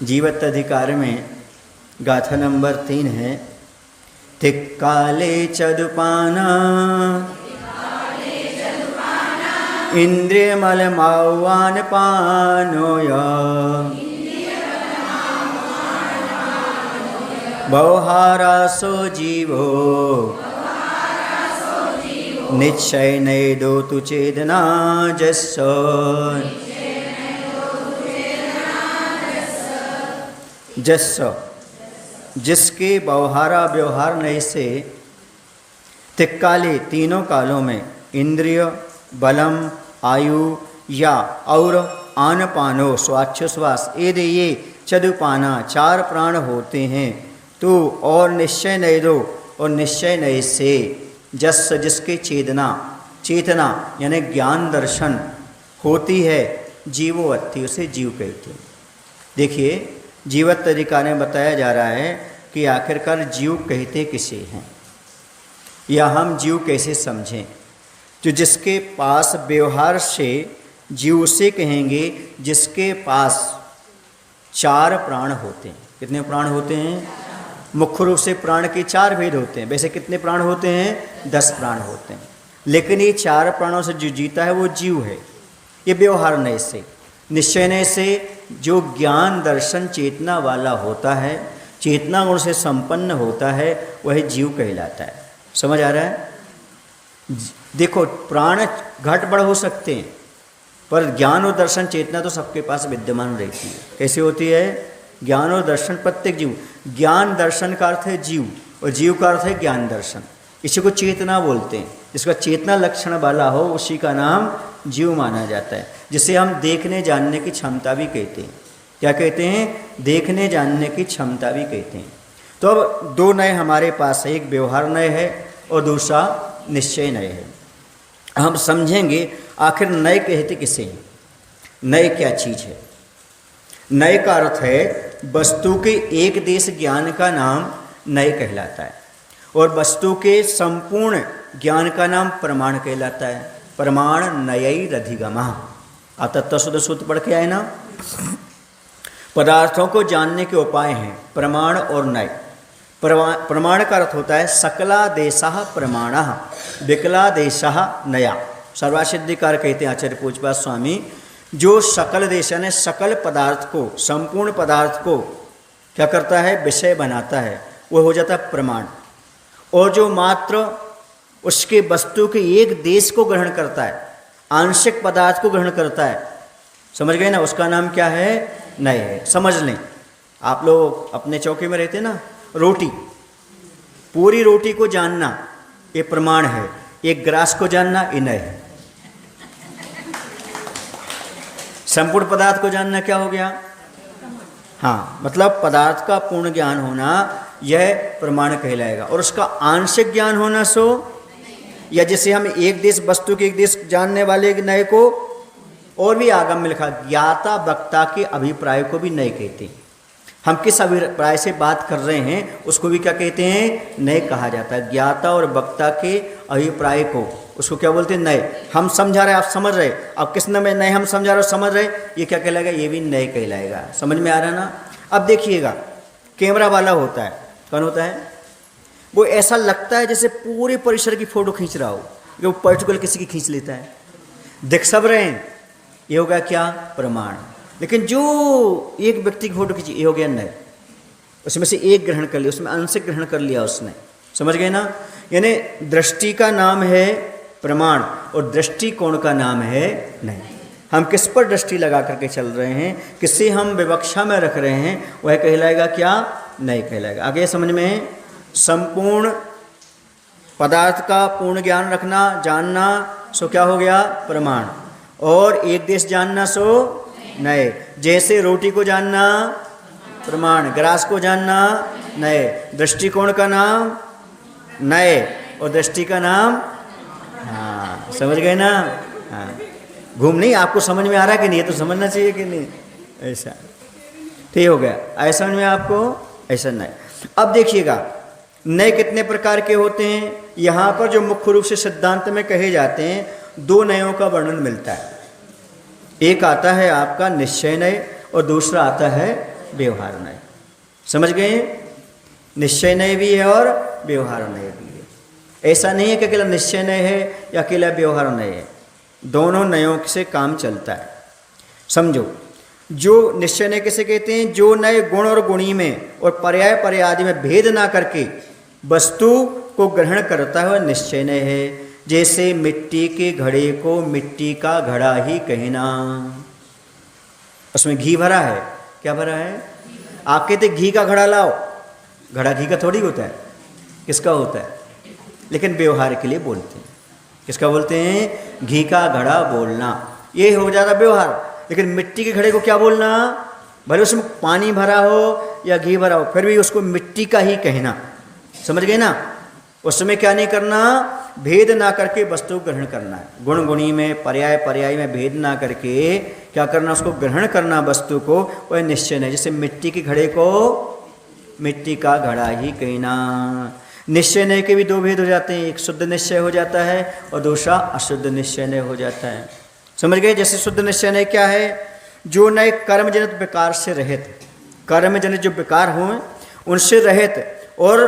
जीवत अधिकार में गाथा नंबर 3 है। तिक्काले चदुपाना इंद्रियमल मावान पानोय बहुहारासो जीवो निश्चय नैदो तु चेदना जस्स। जस्स जिसके व्यवहारा व्यवहार नहीं से तिक्काले तीनों कालों में इंद्रिय बलम आयु या और आनपानो स्वाच्छोश्वास ये चदुपाना 4 प्राण होते हैं तो और निश्चय नहीं दो और निश्चय नहीं से जस जिसके चेतना यानी ज्ञान दर्शन होती है जीवोवत्ति उसे जीव कहते हैं। देखिए जीवत तरीका में बताया जा रहा है कि आखिरकार जीव कहते किसे हैं या हम जीव कैसे समझें। जो जिसके पास व्यवहार से जीव उसे कहेंगे जिसके पास 4 प्राण होते हैं। कितने प्राण होते हैं? मुख्य रूप से प्राण के 4 भेद होते हैं। वैसे कितने प्राण होते हैं? 10 प्राण होते हैं। लेकिन ये 4 प्राणों से जो जीता है वो जीव है। ये व्यवहार नय से निश्चय नय से जो ज्ञान दर्शन चेतना वाला होता है, चेतना गुण से संपन्न होता है, वह जीव कहलाता है। समझ आ रहा है? देखो प्राण घट बढ़ हो सकते हैं पर ज्ञान और दर्शन चेतना तो सबके पास विद्यमान रहती है। कैसे होती है? ज्ञान और दर्शन प्रत्येक जीव, ज्ञान दर्शन का अर्थ है जीव और जीव का अर्थ है ज्ञान दर्शन। इसी को चेतना बोलते हैं। जिसका चेतना लक्षण वाला हो उसी का नाम जीव माना जाता है, जिसे हम देखने जानने की क्षमता भी कहते हैं। क्या कहते हैं? देखने जानने की क्षमता भी कहते हैं। तो अब 2 नय हमारे पास है, एक व्यवहार नय है और दूसरा निश्चय नय है। हम समझेंगे आखिर नय कहते किसे हैं, नय क्या चीज़ है। नय का अर्थ है वस्तु के एक देश ज्ञान का नाम नय कहलाता है और वस्तु के संपूर्ण ज्ञान का नाम प्रमाण कहलाता है। प्रमाण नयैरधिगमः। तत्वशुद्ध सूत्र पढ़ के आए ना। पदार्थों को जानने के उपाय हैं प्रमाण और नय। प्रमाण का अर्थ होता है सकलादेशः प्रमाणः विकलादेशः नया। सर्वासिद्धिकार कहते हैं आचार्य पूज्यपाद स्वामी, जो सकल देश यानी सकल पदार्थ को, संपूर्ण पदार्थ को क्या करता है? विषय बनाता है, वो हो जाता है प्रमाण। और जो मात्र उसके वस्तु के एक देश को ग्रहण करता है, आंशिक पदार्थ को ग्रहण करता है, समझ गए ना, उसका नाम क्या है? नय है। समझ लें, आप लोग अपने चौके में रहते ना, रोटी, पूरी रोटी को जानना ये प्रमाण है, एक ग्रास को जानना ये नय है। संपूर्ण पदार्थ को जानना क्या हो गया? हाँ, मतलब पदार्थ का पूर्ण ज्ञान होना यह प्रमाण कहलाएगा। और उसका आंशिक ज्ञान होना सो, या जैसे हम एक देश वस्तु के एक देश जानने वाले नय को, और भी आगम में लिखा ज्ञाता वक्ता के अभिप्राय को भी नय कहते हैं। हम किस अभिप्राय से बात कर रहे हैं उसको भी क्या कहते हैं? नय कहा जाता है। ज्ञाता और वक्ता के अभिप्राय को उसको क्या बोलते हैं? नय। हम समझा रहे, आप समझ रहे, अब किस में नय हम समझा रहे हो, समझ रहे, ये क्या कहलाएगा? ये भी नय कहलाएगा। समझ में आ रहा है ना? अब देखिएगा, कैमरा वाला होता है, कौन होता है? वो ऐसा लगता है जैसे पूरे परिसर की फोटो खींच रहा हो, वो पर्टिकुलर किसी की खींच लेता है। देख सब रहे हैं, ये हो गया क्या? प्रमाण। लेकिन जो एक व्यक्ति की फोटो खींची, ये हो गया नय। उसमें से एक ग्रहण कर लिया, उसमें आंशिक ग्रहण कर लिया उसने। समझ गए ना? यानी दृष्टि का नाम है प्रमाण और दृष्टिकोण का नाम है नय। हम किस पर दृष्टि लगा करके चल रहे हैं, किसे हम विवक्षा में रख रहे हैं, वह कहलाएगा क्या? नय कहलाएगा। आगे समझ में? संपूर्ण पदार्थ का पूर्ण ज्ञान रखना, जानना, सो क्या हो गया? प्रमाण। और एक देश जानना सो नय। जैसे रोटी को जानना प्रमाण, ग्रास को जानना नय, दृष्टिकोण का नाम नय और दृष्टि का नाम, हाँ समझ गए ना? हाँ, घूम नहीं, आपको समझ में आ रहा है कि नहीं? ये तो समझना चाहिए कि नहीं? ऐसा ठीक हो गया। ऐसा समझ में आपको? ऐसा नय। अब देखिएगा नय कितने प्रकार के होते हैं। यहाँ पर जो मुख्य रूप से सिद्धांत में कहे जाते हैं, 2 नयों का वर्णन मिलता है। एक आता है आपका निश्चय नय और दूसरा आता है व्यवहार नय। समझ गए? निश्चय नय भी है और व्यवहार नय भी है। ऐसा नहीं है कि अकेला निश्चय नय है या अकेला व्यवहार नय है, दोनों नयों से काम चलता है। समझो, जो निश्चय नय किसे कहते हैं? जो नय गुण और गुणी में और पर्याय पर्याय आदि में भेद ना करके वस्तु को ग्रहण करता है वह निश्चय नय है। जैसे मिट्टी के घड़े को मिट्टी का घड़ा ही कहना। उसमें घी भरा है, क्या भरा है? आप कहते घी का घड़ा लाओ, घड़ा घी का थोड़ी होता है, किसका होता है? लेकिन व्यवहार के लिए बोलते हैं, किसका बोलते हैं? घी का घड़ा बोलना, ये हो जाता व्यवहार। लेकिन मिट्टी के घड़े को क्या बोलना? भले उसमें पानी भरा हो या घी भरा हो, फिर भी उसको मिट्टी का ही कहना। समझ गए ना? उसमें क्या नहीं करना? भेद ना करके वस्तु ग्रहण करना है। गुण गुणी में पर्याय पर्याय में भेद ना करके क्या करना? उसको ग्रहण करना वस्तु को, वह निश्चय है। जैसे मिट्टी के घड़े को मिट्टी का घड़ा ही कहना। निश्चय नय के भी दो भेद हो जाते हैं, एक शुद्ध निश्चय हो जाता है और दूसरा अशुद्ध निश्चय नय हो जाता है। समझ गए? जैसे शुद्ध निश्चय नय क्या है? जो नय कर्म जनित विकार से रहित, कर्म जनित जो विकार हो उनसे रहित और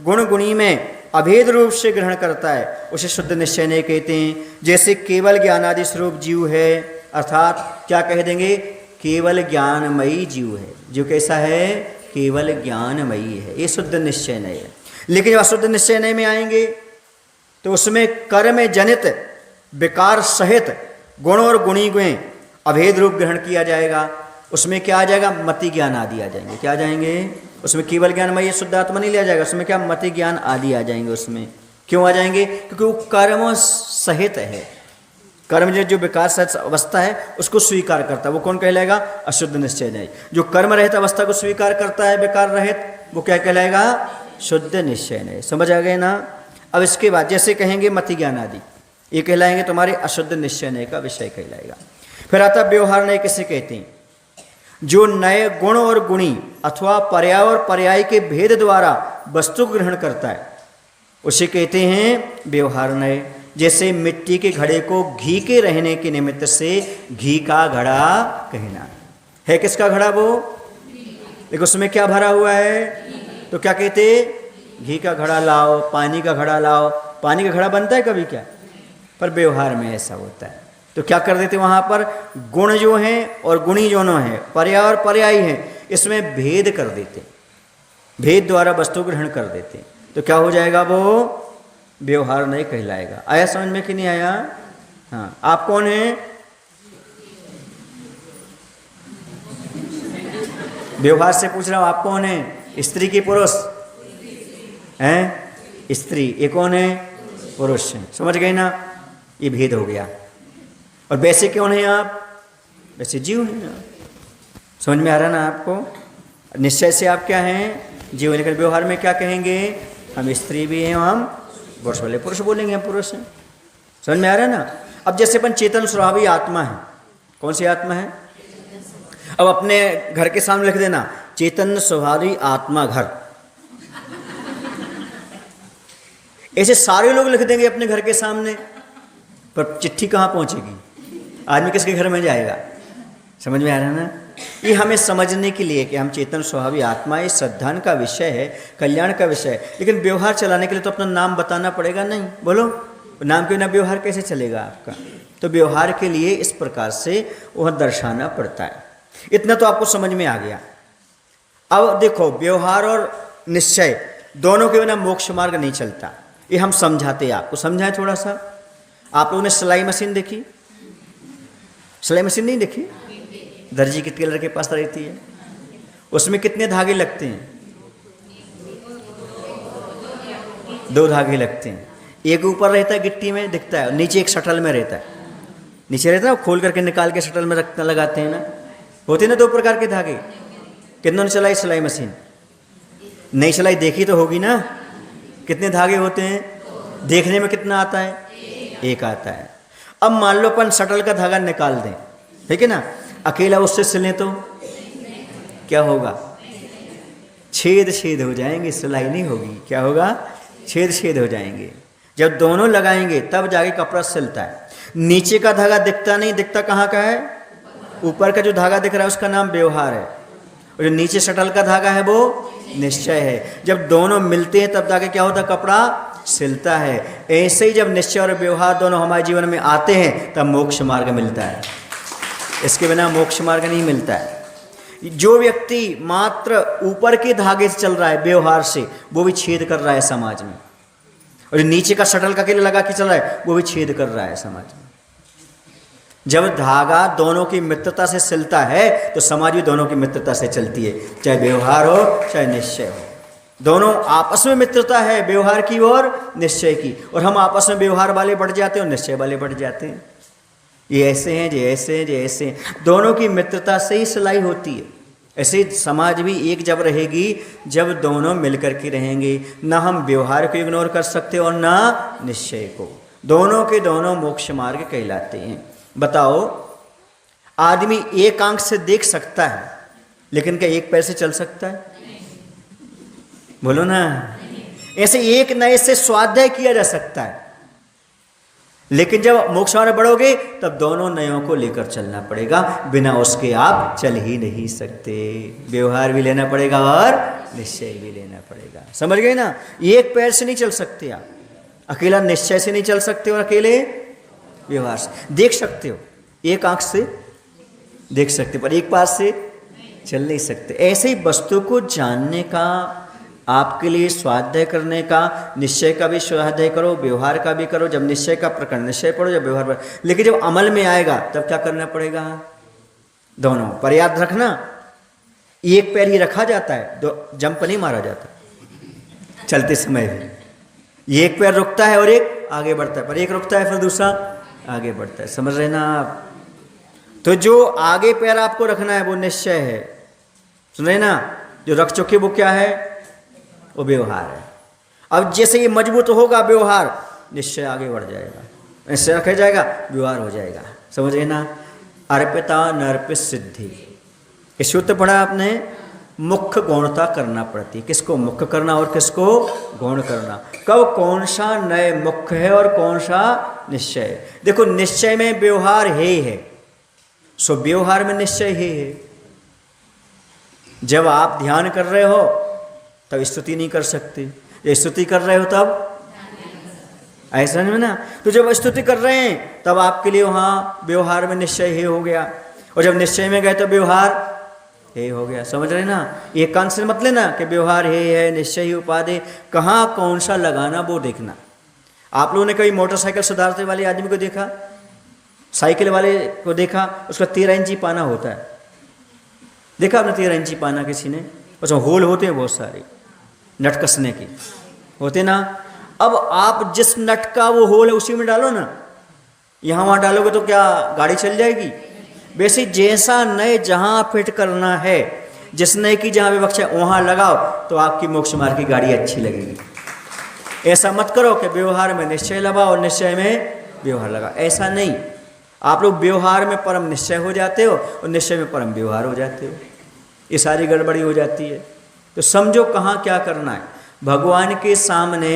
गुण गुणी में अभेद रूप से ग्रहण करता है, उसे शुद्ध निश्चय नय कहते हैं। जैसे केवल ज्ञानादि स्वरूप जीव है, अर्थात क्या कह देंगे? केवल ज्ञानमयी जीव है। जीव कैसा है? केवल ज्ञानमयी है, ये शुद्ध निश्चय नय है। लेकिन जब अशुद्ध निश्चय नय में आएंगे तो उसमें कर्म जनित विकार सहित गुण और गुणी गुण अभेद रूप ग्रहण किया जाएगा। उसमें क्या आ जाएगा? मति ज्ञान आदि आ जाएंगे। क्या आ जाएंगे? उसमें केवल ज्ञानमय शुद्ध आत्मा नहीं लिया जाएगा, उसमें क्या? मति ज्ञान आदि आ जाएंगे। उसमें क्यों आ जाएंगे? क्योंकि वो कर्म सहित है। कर्म जो विकार सहित अवस्था है उसको स्वीकार करता है, वो कौन कहलाएगा? अशुद्ध निश्चय नय। जो कर्म रहित अवस्था को स्वीकार करता है विकार रहित, वो क्या कहलाएगा? शुद्ध निश्चय नय। समझ आ गए ना? अब इसके बाद जैसे कहेंगे मति ज्ञान आदि, ये कहलाएंगे तुम्हारे अशुद्ध निश्चय नय का विषय कहलाएगा। फिर आता व्यवहार नय किसे कहते हैं? जो नए गुण और गुणी अथवा पर्याय और पर्याय के भेद द्वारा वस्तु ग्रहण करता है उसे कहते हैं व्यवहार नय। जैसे मिट्टी के घड़े को घी के रहने के निमित्त से घी का घड़ा कहना है। किसका घड़ा? वो, लेकिन उसमें क्या भरा हुआ है? तो क्या कहते? घी का घड़ा लाओ, पानी का घड़ा लाओ। पानी का घड़ा बनता है कभी क्या? पर व्यवहार में ऐसा होता है। तो क्या कर देते वहाँ पर? गुण जो हैं और गुणी दोनों हैं, पर्याय और पर्यायी हैं, इसमें भेद कर देते, भेद द्वारा वस्तु ग्रहण कर देते। तो क्या हो जाएगा? वो व्यवहार नहीं कहलाएगा। आया समझ में कि नहीं आया? हाँ। आप कौन हैं? व्यवहार से पूछ रहा हूँ, आप कौन हैं? स्त्री की पुरुष हैं? स्त्री। ये कौन है? पुरुष है। समझ गए ना? ये भेद हो गया। और वैसे कौन है आप? वैसे जीव हैं आप। समझ में आ रहा ना आपको? निश्चय से आप क्या हैं? जीव। लेकिन व्यवहार में क्या कहेंगे? हम स्त्री भी हैं, हम पुरुष वाले पुरुष बोलेंगे, हम पुरुष हैं। समझ में आ रहा है ना? अब जैसे अपन चेतन स्वभावी आत्मा है, कौन सी आत्मा है? अब अपने घर के सामने लिख देना, चेतन स्वभावी आत्मा घर। ऐसे सारे लोग लिख देंगे अपने घर के सामने, पर चिट्ठी कहाँ पहुंचेगी? आदमी किसके घर में जाएगा? समझ में आ रहा है ना? ये हमें समझने के लिए कि हम चेतन स्वभावी आत्मा, ये श्रद्धान का विषय है, कल्याण का विषय है। लेकिन व्यवहार चलाने के लिए तो अपना नाम बताना पड़ेगा। नहीं बोलो, नाम के बिना व्यवहार कैसे चलेगा आपका? तो व्यवहार के लिए इस प्रकार से वह दर्शाना पड़ता है। इतना तो आपको समझ में आ गया। अब देखो, व्यवहार और निश्चय दोनों के बिना मोक्ष मार्ग नहीं चलता। ये हम समझाते हैं आपको। समझाएं थोड़ा सा। आप लोगों ने सिलाई मशीन देखी? सिलाई मशीन नहीं देखी? दर्जी के टेलर के पास रहती है। उसमें कितने धागे लगते हैं? 2 धागे लगते हैं। एक ऊपर रहता है गिट्टी में दिखता है, नीचे एक शटल में रहता है। नीचे रहता है, खोल करके निकाल के शटल में रखना लगाते हैं ना। होते ना 2 प्रकार के धागे। कितनों ने चलाई सिलाई मशीन? नई सिलाई देखी तो होगी ना? कितने धागे होते हैं? देखने में कितना आता है? 1 आता है। अब मान लो अपन शटल का धागा निकाल दें, ठीक है ना, अकेला उससे सिलें तो क्या होगा? छेद छेद हो जाएंगे, सिलाई नहीं होगी। क्या होगा? छेद छेद हो जाएंगे। जब दोनों लगाएंगे तब जाके कपड़ा सिलता है। नीचे का धागा दिखता नहीं, दिखता कहाँ का है? ऊपर का जो धागा दिख रहा है उसका नाम व्यवहार है, और जो नीचे शटल का धागा है वो निश्चय है। जब दोनों मिलते हैं तब जाके क्या होता है, कपड़ा सिलता है। ऐसे ही जब निश्चय और व्यवहार दोनों हमारे जीवन में आते हैं तब मोक्ष मार्ग मिलता है, इसके बिना मोक्ष मार्ग नहीं मिलता है। जो व्यक्ति मात्र ऊपर के धागे से चल रहा है व्यवहार से, वो भी छेद कर रहा है समाज में, और जो नीचे का शटल का केले लगा के चल रहा है वो भी छेद कर रहा है समाज में। जब धागा दोनों की मित्रता से सिलता है तो समाज भी दोनों की मित्रता से चलती है, चाहे व्यवहार हो चाहे निश्चय हो। दोनों आपस में मित्रता है, व्यवहार की और निश्चय की, और हम आपस में व्यवहार वाले बढ़ जाते हैं और निश्चय वाले बढ़ जाते हैं। ये ऐसे हैं, ये ऐसे हैं, ये ऐसे हैं। दोनों की मित्रता से ही सिलाई होती है। ऐसे समाज भी एक जब रहेगी जब दोनों मिलकर के रहेंगे। ना हम व्यवहार को इग्नोर कर सकते और ना निश्चय को। दोनों के दोनों मोक्ष मार्ग कहलाते हैं। बताओ, आदमी एक आंख से देख सकता है लेकिन क्या एक पैर से चल सकता है? बोलो ना। ऐसे एक नए से स्वाध्याय किया जा सकता है, लेकिन जब मोक्ष मार्ग बढ़ोगे तब दोनों नयों को लेकर चलना पड़ेगा, बिना उसके आप चल ही नहीं सकते। व्यवहार भी लेना पड़ेगा और निश्चय भी लेना पड़ेगा। समझ गए ना? एक पैर से नहीं चल सकते आप, अकेला निश्चय से नहीं चल सकते और अकेले व्यवहार से। देख सकते हो, एक आंख से देख सकते, पर एक पास से चल नहीं सकते। ऐसे ही वस्तु को जानने का, आपके लिए स्वाध्याय करने का, निश्चय का भी स्वाध्याय करो, व्यवहार का भी करो। जब निश्चय का प्रकरण निश्चय पढ़ो, जब व्यवहार पढ़ो, लेकिन जब अमल में आएगा तब क्या करना पड़ेगा? दोनों पर याद रखना, एक पैर ही रखा जाता है, दो जंप नहीं मारा जाता चलते समय भी। एक पैर रुकता है और एक आगे बढ़ता है, पर एक रुकता है फिर दूसरा आगे बढ़ता है। समझ रहे ना आप? तो जो आगे पैर आपको रखना है वो निश्चय है, सुन रहे ना? जो रख चुके वो क्या है? वो व्यवहार है। अब जैसे ये मजबूत होगा व्यवहार, निश्चय आगे बढ़ जाएगा, ऐसे रखा जाएगा, व्यवहार हो जाएगा। समझ गए ना? अर्पिता नर्पित सिद्धि, इस सूत्र पढ़ा आपने। मुख्य गौणता करना पड़ती है। किसको मुख्य करना और किसको गौण करना? कब कौन सा नए मुख्य है और कौन सा निश्चय है? देखो, निश्चय में व्यवहार है, सो व्यवहार में निश्चय है। जब आप ध्यान कर रहे हो तब स्तुति नहीं कर सकते, जब स्तुति कर रहे हो तब ऐसा नहीं ना। तो जब स्तुति कर रहे हैं तब आपके लिए वहाँ व्यवहार में निश्चय है हो गया, और जब निश्चय में गए तो व्यवहार हे हो गया। समझ रहे ना? एक कान से मत लेना कि व्यवहार है निश्चय ही उपाधि, कहाँ कौन सा लगाना वो देखना। आप लोगों ने कभी मोटरसाइकिल सुधारते वाले आदमी को देखा, साइकिल वाले को देखा, उसका 13 इंची पाना होता है। देखा आपने 13 इंची पाना किसी ने? उसमें होल होते हैं बहुत सारे, नट कसने के होते ना। अब आप जिस नट का वो होल है उसी में डालो ना, यहाँ वहाँ डालोगे तो क्या गाड़ी चल जाएगी? वैसे जैसा नए जहाँ फिट करना है, जिस नए की जहाँ विवक्षा वहाँ लगाओ तो आपकी मोक्ष मार्ग की गाड़ी अच्छी लगेगी। ऐसा मत करो कि व्यवहार में निश्चय लगाओ और निश्चय में व्यवहार लगाओ, ऐसा नहीं। आप लोग व्यवहार में परम निश्चय हो जाते हो और निश्चय में परम व्यवहार हो जाते हो, ये सारी गड़बड़ी हो जाती है। तो समझो कहाँ क्या करना है। भगवान के सामने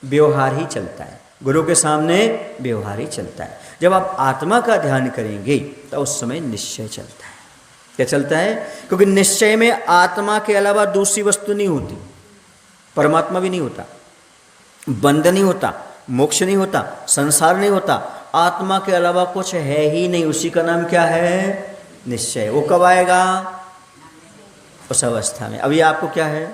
व्यवहार ही चलता है, गुरु के सामने व्यवहार ही चलता है। जब आप आत्मा का ध्यान करेंगे तो उस समय निश्चय चलता है। क्या चलता है? क्योंकि निश्चय में आत्मा के अलावा दूसरी वस्तु नहीं होती, परमात्मा भी नहीं होता, बंध नहीं होता, मोक्ष नहीं होता, संसार नहीं होता, आत्मा के अलावा कुछ है ही नहीं। उसी का नाम क्या है? निश्चय। वो कब आएगा? उस अवस्था में। अभी आपको क्या है?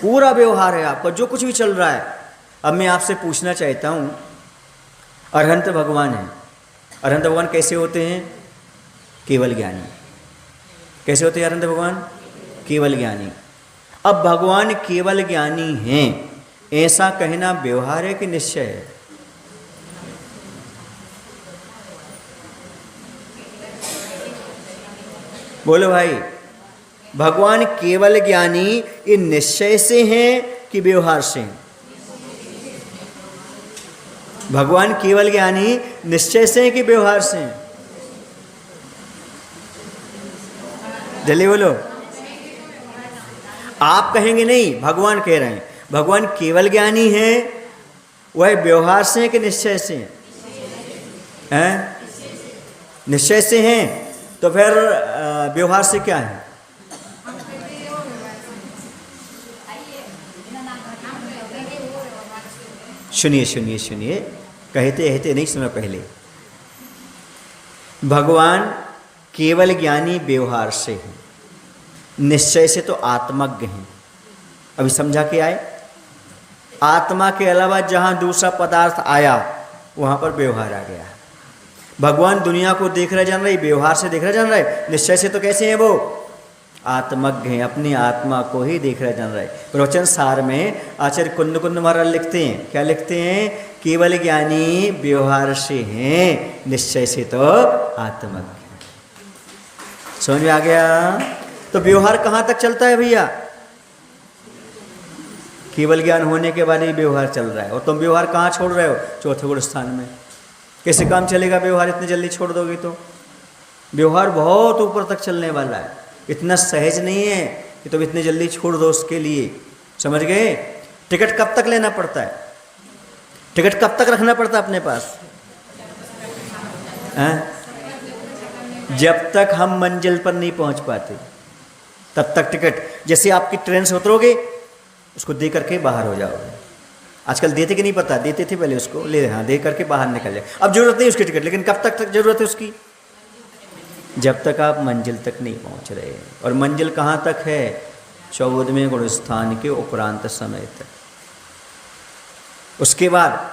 पूरा व्यवहार है आपका, जो कुछ भी चल रहा है। अब मैं आपसे पूछना चाहता हूँ, अरहंत भगवान है, अरहंत भगवान कैसे होते हैं? केवल ज्ञानी। कैसे होते हैं अरहंत भगवान? केवल ज्ञानी। अब भगवान केवल ज्ञानी हैं, ऐसा कहना व्यवहार है कि निश्चय है? बोलो भाई, भगवान केवल ज्ञानी ये निश्चय से हैं कि व्यवहार से हैं? भगवान केवल ज्ञानी निश्चय से हैं कि व्यवहार से हैं? जल्दी बोलो। आप कहेंगे नहीं, भगवान कह रहे हैं। भगवान केवल ज्ञानी है, वह व्यवहार से हैं कि निश्चय से हैं? निश्चय से हैं, तो फिर व्यवहार से क्या है? सुनिए सुनिए सुनिए, कहते कहते नहीं सुना पहले। भगवान केवल ज्ञानी व्यवहार से हैं, निश्चय से तो आत्मज्ञ हैं। अभी समझा के आए, आत्मा के अलावा जहाँ दूसरा पदार्थ आया वहाँ पर व्यवहार आ गया। भगवान दुनिया को देख रहे जान रहे, व्यवहार से देख रहे जान रहे, निश्चय से तो कैसे हैं वो? आत्मज्ञ हैं, अपनी आत्मा को ही देख रहे जान रहे। प्रवचन सार में आचार्य कुंद कुंद महाराज लिखते हैं, क्या लिखते हैं? केवल ज्ञानी व्यवहार से हैं, निश्चय से तो आत्मज्ञ। समझ में आ गया? तो व्यवहार कहाँ तक चलता है भैया? केवल ज्ञान होने के बाद ही व्यवहार चल रहा है, और तुम व्यवहार कहाँ छोड़ रहे हो? चौथे गुण स्थान में। कैसे काम चलेगा व्यवहार इतने जल्दी छोड़ दोगे तो? व्यवहार बहुत ऊपर तक चलने वाला है, इतना सहज नहीं है कि तुम इतने जल्दी छोड़ दो उसके लिए। समझ गए? टिकट कब तक लेना पड़ता है? टिकट कब तक रखना पड़ता है अपने पास? जब तक हम मंजिल पर नहीं पहुंच पाते तब तक टिकट। जैसे आपकी ट्रेन से उतरोगे उसको दे करके बाहर हो जाओगे। आजकल देते कि नहीं पता, देते थे पहले, उसको ले, हाँ, दे करके बाहर निकल जाए। अब जरूरत नहीं उसकी टिकट, लेकिन कब तक जरूरत है उसकी? जब तक आप मंजिल तक नहीं पहुंच रहे। और मंजिल कहाँ तक है? 14वें गुण स्थान के उपरांत समय तक। उसके बाद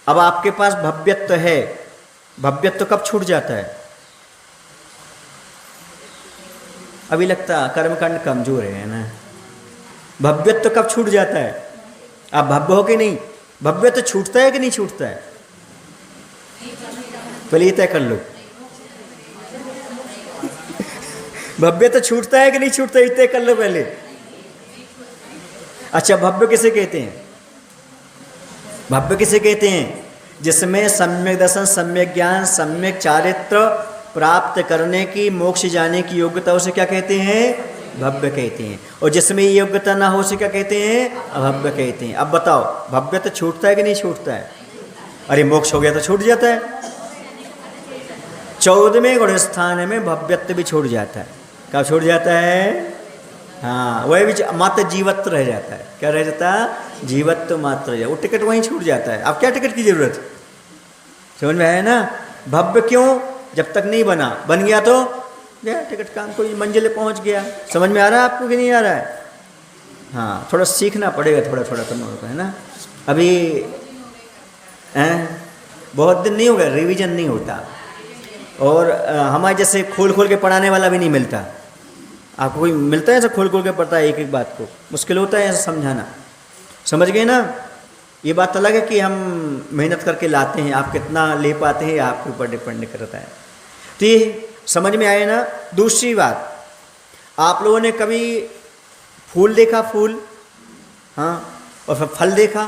अब आपके पास भव्यत्व है। भव्यत्व कब छूट जाता है? अभी लगता कर्मकांड कमजोर है ना। भव्यत्व कब छूट जाता है? आप भव्य हो कि नहीं? भव्यत्व छूटता है कि नहीं छूटता है? पहले ये तय कर लो। भव्यत्व छूटता है कि नहीं छूटता है, ये तय कर लो पहले। अच्छा, भव्य किसे कहते हैं? भव्य किसे कहते हैं? जिसमें सम्यक दर्शन, सम्यक ज्ञान, सम्यक चारित्र प्राप्त करने की, मोक्ष जाने की योग्यता, उसे क्या कहते हैं? भव्य कहते हैं। और जिसमें ये योग्यता ना हो उसे क्या कहते हैं? अभव्य कहते हैं। अब बताओ, भव्य तो छूटता है कि नहीं छूटता है? अरे मोक्ष हो गया तो छूट जाता है। 14वें गुण स्थान में भव्यत्व भी छूट जाता है। कब छूट जाता है? हाँ, वही भी मात्र जीवत्व रह जाता है। क्या रह जाता है? जीवत्व मात्र रह जाता है। वो टिकट वहीं छूट जाता है। अब क्या टिकट की जरूरत है? समझ में आया ना? भव्य क्यों? जब तक नहीं बना, बन गया तो गया टिकट, काम कोई मंजिल पहुंच गया। समझ में आ रहा है आपको कि नहीं आ रहा है? हाँ, थोड़ा सीखना पड़ेगा, थोड़ा थोड़ा करना होगा, है ना। अभी बहुत दिन नहीं हो गया, रिवीजन नहीं होता। और हमारे जैसे खोल खोल के पढ़ाने वाला भी नहीं मिलता। आपको कोई मिलता है ऐसा खोल खोल के पढ़ता है एक एक बात को? मुश्किल होता है ऐसा समझाना। समझ गए ना? ये बात अलग है कि हम मेहनत करके लाते हैं, आप कितना ले पाते हैं आपके ऊपर डिपेंड करता है। तो ये समझ में आए ना। दूसरी बात, आप लोगों ने कभी फूल देखा? फूल, हाँ, और फिर फल देखा?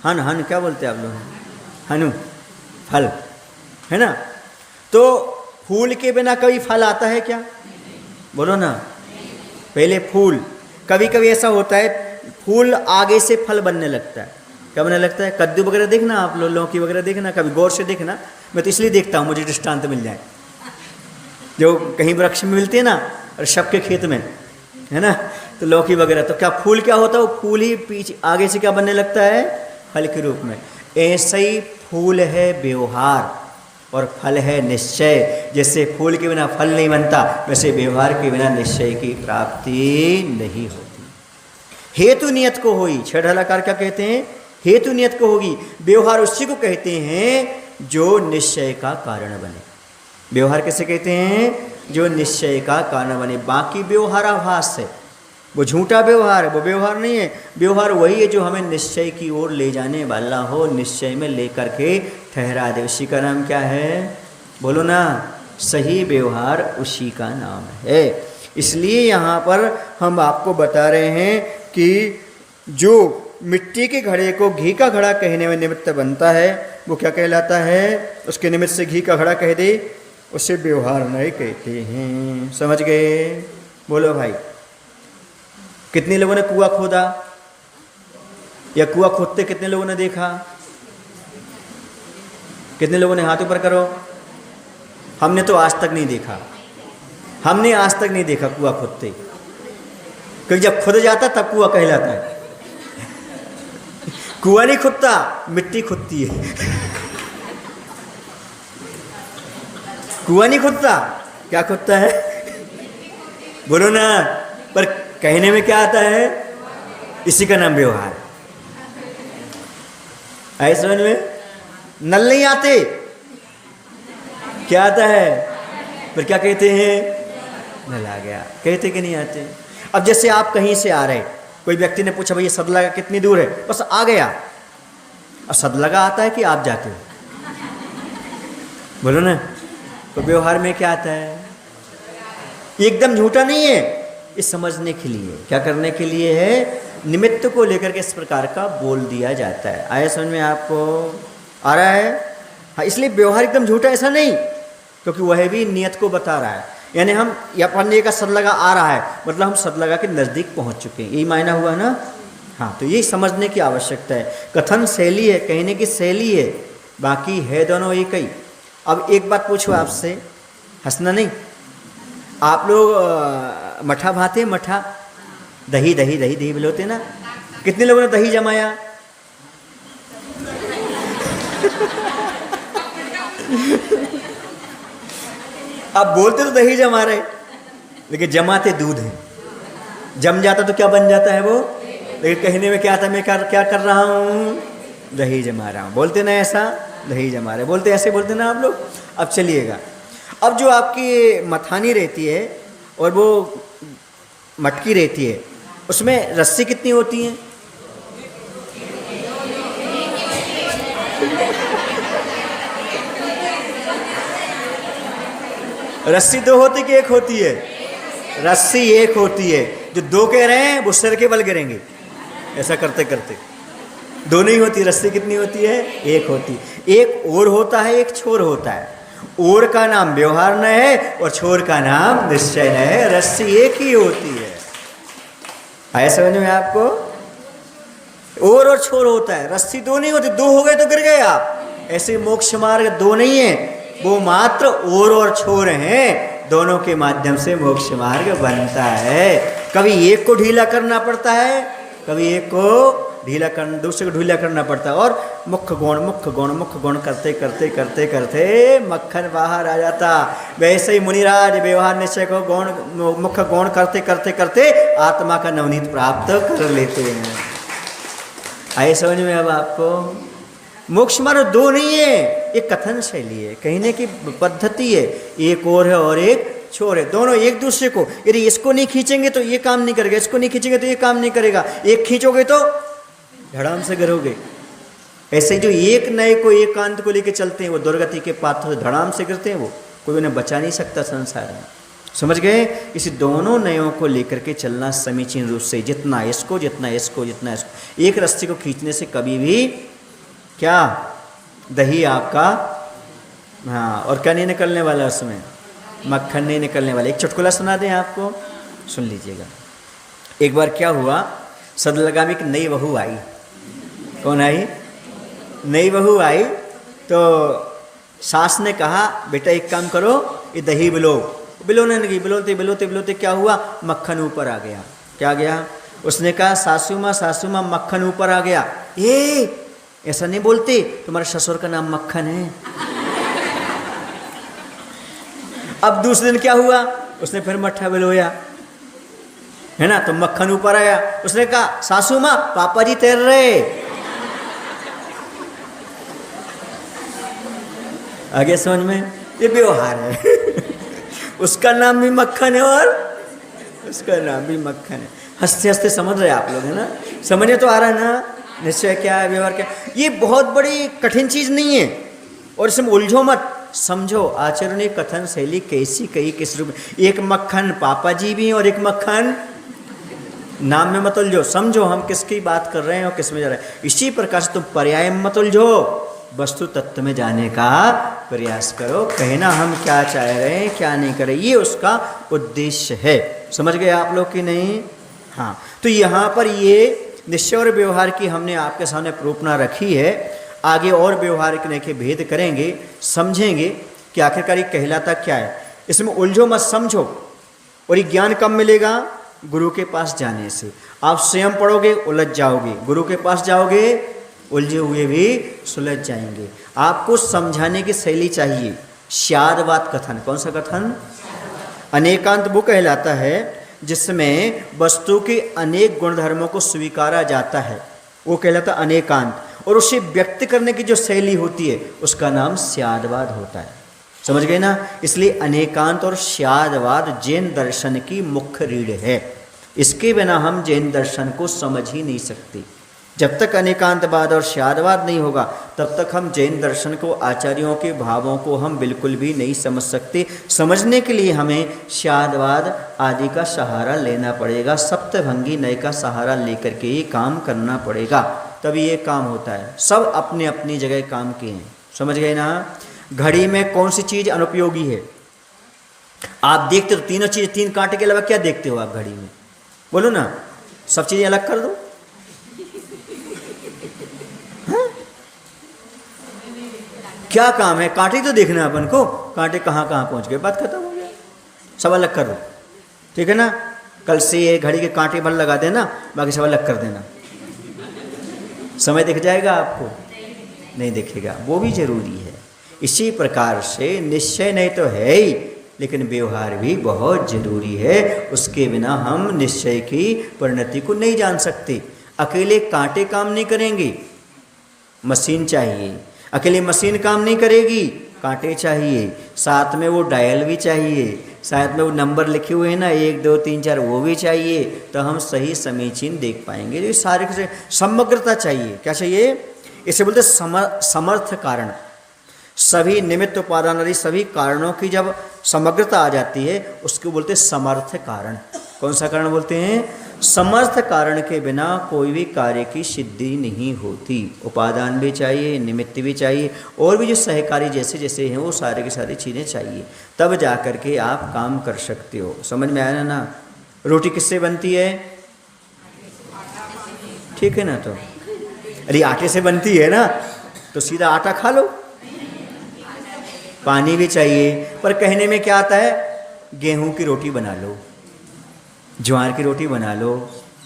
हन, हन क्या बोलते हैं आप लोग? हनु, फल, है ना। तो फूल के बिना कभी फल आता है क्या? बोलो ना। पहले फूल, कभी कभी ऐसा होता है फूल आगे से फल बनने लगता है। क्या बनने लगता है? कद्दू वगैरह देखना आप लोग, लौकी वगैरह देखना, कभी गौर से देखना। मैं तो इसलिए देखता हूँ मुझे दृष्टांत मिल जाए। जो कहीं वृक्ष में मिलती है ना, और सबके खेत में, है ना, तो लौकी वगैरह, तो क्या फूल क्या होता है? वो फूल ही पीछे आगे से क्या बनने लगता है? फल के रूप में। ऐसे ही फूल है व्यवहार और फल है निश्चय। जैसे फूल के बिना फल नहीं बनता, वैसे व्यवहार के बिना निश्चय की प्राप्ति नहीं होती। हेतु नियत को होई, छठलाकार क्या कहते हैं? हेतु नियत को होगी। व्यवहार उसी को कहते हैं जो निश्चय का कारण बने। व्यवहार कैसे कहते हैं? जो निश्चय का कारण बने। बाकी व्यवहाराभास है, वो झूठा व्यवहार है, वो व्यवहार नहीं है। व्यवहार वही है जो हमें निश्चय की ओर ले जाने वाला हो, निश्चय में लेकर के ठहरा दे। उसी का नाम क्या है? बोलो ना। सही व्यवहार उसी का नाम है। इसलिए यहाँ पर हम आपको बता रहे हैं कि जो मिट्टी के घड़े को घी का घड़ा कहने में निमित्त बनता है, वो क्या कहलाता है? उसके निमित्त से घी का घड़ा कह दे, उसे व्यवहार नहीं कहते हैं। समझ गए? बोलो भाई। कितने लोगों ने कुआं खोदा, या कुआं खोदते कितने लोगों ने देखा? कितने लोगों ने हाथ ऊपर करो। हमने तो आज तक नहीं देखा। हमने आज तक नहीं देखा कुआं खोदते, क्योंकि जब खुद जाता तब कुआं कहलाता है। कुआं नहीं खुदता, मिट्टी खुदती है। कुआं नहीं खुदता, क्या खुदता है? बोलो ना। पर कहने में क्या आता है? इसी का नाम व्यवहार। आए समझ में? नल नहीं आते, क्या आता है? पर क्या कहते हैं? नल आ गया, कहते कि नहीं आते? अब जैसे आप कहीं से आ रहे, कोई व्यक्ति ने पूछा भाई सदलगा कितनी दूर है, बस आ गया। अब सदलगा आता है कि आप जाते हो? बोलो ना। तो व्यवहार में क्या आता है? एकदम झूठा नहीं है, इस समझने के लिए, क्या करने के लिए है? निमित्त को लेकर के इस प्रकार का बोल दिया जाता है। आया समझ में? आपको आ रहा है? हाँ, इसलिए व्यवहार एकदम झूठा ऐसा नहीं, क्योंकि वह भी नियत को बता रहा है। यानी हम अपन का सदलगा आ रहा है, मतलब हम सदलगा के नज़दीक पहुंच चुके हैं, यही मायना हुआ ना। हाँ, तो यही समझने की आवश्यकता है। कथन शैली है, कहने की शैली है, बाकी है दोनों एक ही। अब एक बात पूछो आपसे, हंसना नहीं। आप लोग मठा भाते? मठा, दही दही दही दही बोलते ना। कितने लोगों ने दही जमाया? अब बोलते तो दही जमा रहे, लेकिन जमाते दूध है। जम जाता तो क्या बन जाता है वो? लेकिन कहने में क्या आता है? मैं क्या कर रहा हूँ? दही जमा रहा हूँ। बोलते ना ऐसा, दही जमा रहे, बोलते ऐसे बोलते ना आप लोग। अब चलिएगा, अब जो आपकी मथानी रहती है और वो मटकी रहती है, उसमें रस्सी कितनी होती है? रस्सी दो होती कि एक होती है? रस्सी एक होती है। जो दो कह रहे हैं वो सिर के बल गिरेंगे, ऐसा करते करते। दो नहीं होती, रस्सी कितनी होती है? एक होती। एक ओर होता है, एक छोर होता है। ओर का नाम व्यवहार न है और छोर का नाम निश्चय न है, रस्सी एक ही होती है। आया समझ में आपको? ओर और छोर होता है, रस्सी दो नहीं होती। दो हो गए तो गिर गए आप। ऐसे मोक्ष मार्ग दो नहीं है, वो मात्र ओर और छोर हैं, दोनों के माध्यम से मोक्ष मार्ग बनता है। कभी एक को ढीला करना पड़ता है, कभी एक को ढीला करना, दूसरे को ढीला करना पड़ता है। और मुख्य गुण करते करते करते करते मक्खन बाहर आ जाता। वैसे ही मुनिराज व्यवहार निश्चय को गौण मुख्य गौण करते करते करते आत्मा का नवनीत प्राप्त कर लेते हैं। आए समझ में अब आपको? मोक्ष मार्ग दो नहीं है, एक कथन शैली है, कहने की पद्धति है। एक और है और एक छोर है, दोनों एक दूसरे को, यदि इसको नहीं खींचेंगे तो ये काम नहीं करेगा, इसको नहीं खींचेंगे तो ये काम नहीं करेगा। एक खींचोगे तो धड़ाम से गिरोगे। ऐसे जो एक नए को एकांत को लेकर चलते हैं वो दुर्गति के पात्र धड़ाम से गिरते हैं, वो कोई उन्हें बचा नहीं सकता संसार में। समझ गए? इसी दोनों नयों को लेकर के चलना समीचीन रूप से, जितना इसको जितना इसको जितना इसको। एक रस्सी को खींचने से कभी भी क्या दही आपका, हाँ, और क्या नहीं निकलने वाला उसमें? मक्खन नहीं निकलने वाला। एक चुटकुला सुना दें आपको, सुन लीजिएगा। एक बार क्या हुआ, सदलगा में एक नई बहू आई। कौन आई? नई बहू आई तो सास ने कहा बेटा एक काम करो, ये दही बिलो। बिलोने लगी, बिलोते बिलोते बिलोते क्या हुआ, मक्खन ऊपर आ गया। क्या गया? उसने कहा सासू माँ मक्खन ऊपर आ गया। ये ऐसा नहीं बोलते, तुम्हारे ससुर का नाम मक्खन है। अब दूसरे दिन क्या हुआ, उसने फिर मट्ठा बिलोया, है ना, तो मक्खन ऊपर आया। उसने कहा सासू माँ पापा जी तैर रहे। आगे समझ में? ये व्यवहार है। उसका नाम भी मक्खन है और उसका नाम भी मक्खन है। हंसते हंसते समझ रहे आप लोग, है ना? समझे तो आ रहा है ना? निश्चय क्या है, व्यवहार क्या? ये बहुत बड़ी कठिन चीज नहीं है, और इसमें उलझो मत, समझो आचरणीय कथन शैली कैसी कही किस रूप में। एक मक्खन पापा जी भी और एक मक्खन नाम में मत उलझो, समझो हम किसकी बात कर रहे हैं और किस में जा रहे हैं। इसी प्रकार से तुम पर्याय में मत उलझो, वस्तु तत्व में जाने का प्रयास करो। कहना हम क्या चाह रहे हैं क्या नहीं कर रहे, ये उसका उद्देश्य है। समझ गए आप लोग कि नहीं? हाँ, तो यहाँ पर ये निश्चय और व्यवहार की हमने आपके सामने प्रूपना रखी है। आगे और व्यवहार के भेद करेंगे, समझेंगे कि आखिरकार ये कहलाता क्या है। इसमें उलझो मत, समझो। और ये ज्ञान कब मिलेगा? गुरु के पास जाने से। आप स्वयं पढ़ोगे उलझ जाओगे, गुरु के पास जाओगे उलझे हुए भी सुलझ जाएंगे। आपको समझाने की शैली चाहिए। स्यादवाद कथन, कौन सा कथन? अनेकांत वो कहलाता है जिसमें वस्तु के अनेक गुणधर्मों को स्वीकारा जाता है, वो कहलाता अनेकांत। और उसे व्यक्त करने की जो शैली होती है उसका नाम स्यादवाद होता है। समझ गए ना? इसलिए अनेकांत और स्यादवाद जैन दर्शन की मुख्य रीढ़ है। इसके बिना हम जैन दर्शन को समझ ही नहीं सकते। जब तक अनेकांतवाद और स्यादवाद नहीं होगा तब तक हम जैन दर्शन को, आचार्यों के भावों को हम बिल्कुल भी नहीं समझ सकते। समझने के लिए हमें स्यादवाद आदि का सहारा लेना पड़ेगा, सप्तभंगी नय का सहारा लेकर के ये काम करना पड़ेगा, तभी ये काम होता है। सब अपने अपनी जगह काम किए हैं। समझ गए ना? घड़ी में कौन सी चीज़ अनुपयोगी है? आप देखते तो तीनों चीज़, तीन कांटे के अलावा क्या देखते हो आप घड़ी में? बोलो ना, सब चीज़ें अलग कर दो। क्या काम है? कांटे तो देखना अपन को, कांटे कहाँ कहाँ पहुँच गए, बात खत्म हो गया। सब अलग कर दो, ठीक है ना? कल से ये घड़ी के कांटे भर लगा देना, बाकी सब अलग कर देना। समय दिख जाएगा आपको? नहीं दिखेगा, वो भी जरूरी है। इसी प्रकार से निश्चय नहीं तो है ही, लेकिन व्यवहार भी बहुत जरूरी है। उसके बिना हम निश्चय की परिणति को नहीं जान सकते। अकेले कांटे काम नहीं करेंगे, मशीन चाहिए। अकेले मशीन काम नहीं करेगी, कांटे चाहिए। साथ में वो डायल भी चाहिए, साथ में वो नंबर लिखे हुए हैं ना 1 2 3 4, वो भी चाहिए, तो हम सही समीचीन देख पाएंगे। ये सारे समग्रता चाहिए। क्या चाहिए? इसे बोलते समर्थ कारण। सभी निमित्त उपादान आदि सभी कारणों की जब समग्रता आ जाती है उसको बोलते समर्थ कारण। कौन सा कारण बोलते हैं? समर्थ कारण के बिना कोई भी कार्य की सिद्धि नहीं होती। उपादान भी चाहिए, निमित्त भी चाहिए, और भी जो सहकारी जैसे जैसे हैं वो सारे की सारी चीज़ें चाहिए, तब जा कर के आप काम कर सकते हो। समझ में आया ना? रोटी किससे बनती है? ठीक है ना? तो अरे आटे से बनती है ना, तो सीधा आटा खा लो। पानी भी चाहिए, पर कहने में क्या आता है? गेहूं की रोटी बना लो, ज्वार की रोटी बना लो।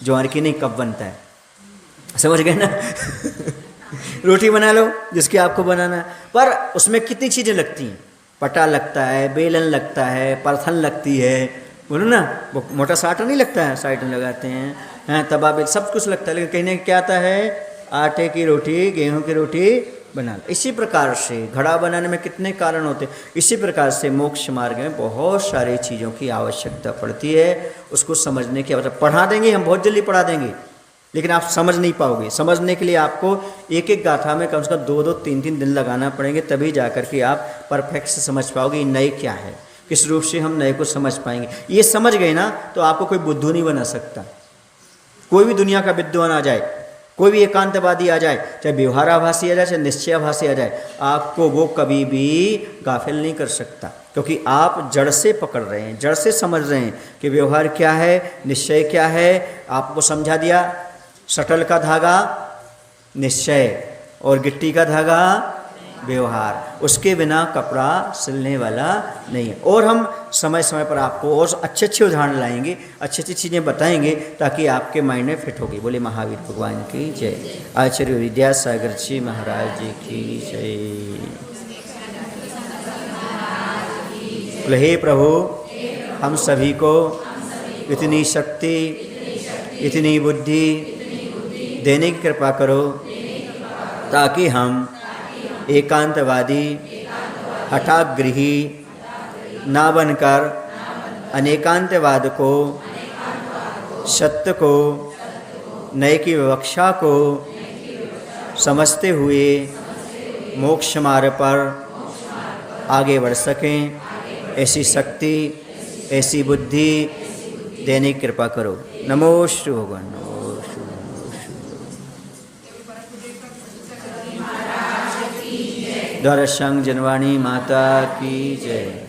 ज्वार की नहीं, कब बनता है? समझ गए ना? रोटी बना लो जिसकी आपको बनाना है, पर उसमें कितनी चीज़ें लगती हैं? पटा लगता है, बेलन लगता है, परथन लगती है, बोलो ना, वो मोटा साटा नहीं लगता है, साइड में लगाते हैं, हाँ, तवा भी सब कुछ लगता है। लेकिन कहने क्या आता है? आटे की रोटी, गेहूं की रोटी बना लो। इसी प्रकार से घड़ा बनाने में कितने कारण होते हैं। इसी प्रकार से मोक्ष मार्ग में बहुत सारी चीज़ों की आवश्यकता पड़ती है। उसको समझने की आवश्यकता, पढ़ा देंगे हम, बहुत जल्दी पढ़ा देंगे, लेकिन आप समझ नहीं पाओगे। समझने के लिए आपको एक एक गाथा में कम से कम 2 3 दिन लगाना पड़ेंगे, तभी जा कर के आप परफेक्ट से समझ पाओगे ये नए क्या है, किस रूप से हम नए को समझ पाएंगे। ये समझ गए ना तो आपको कोई बुद्धू नहीं बना सकता। कोई भी दुनिया का विद्वान आ जाए, कोई भी एकांतवादी आ जाए, चाहे व्यवहाराभासी आ जाए, चाहे निश्चयाभासी आ जाए, आपको वो कभी भी गाफिल नहीं कर सकता, क्योंकि आप जड़ से पकड़ रहे हैं, जड़ से समझ रहे हैं कि व्यवहार क्या है, निश्चय क्या है। आपको समझा दिया, शटल का धागा निश्चय और गिट्टी का धागा व्यवहार, उसके बिना कपड़ा सिलने वाला नहीं है। और हम समय समय पर आपको और अच्छे अच्छे उदाहरण लाएंगे, अच्छी अच्छी चीज़ें बताएंगे, ताकि आपके माइंड में फिट होगी। बोले महावीर भगवान की जय। आचार्य विद्यासागर जी महाराज जी की जय। बोले हे प्रभु, हम सभी को इतनी शक्ति, इतनी बुद्धि देने की कृपा करो, ताकि हम एकांतवादी, हठाग्रही ना बनकर अनेकांतवाद को, सत्य को, नए की विवक्षा को समझते हुए मोक्ष मार्ग पर आगे बढ़ सकें। ऐसी शक्ति, ऐसी बुद्धि देने की कृपा करो। नमो श्री भगवान। दर्शन जनवाणी माता की जय।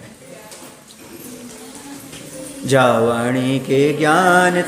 जावाणी के ज्ञान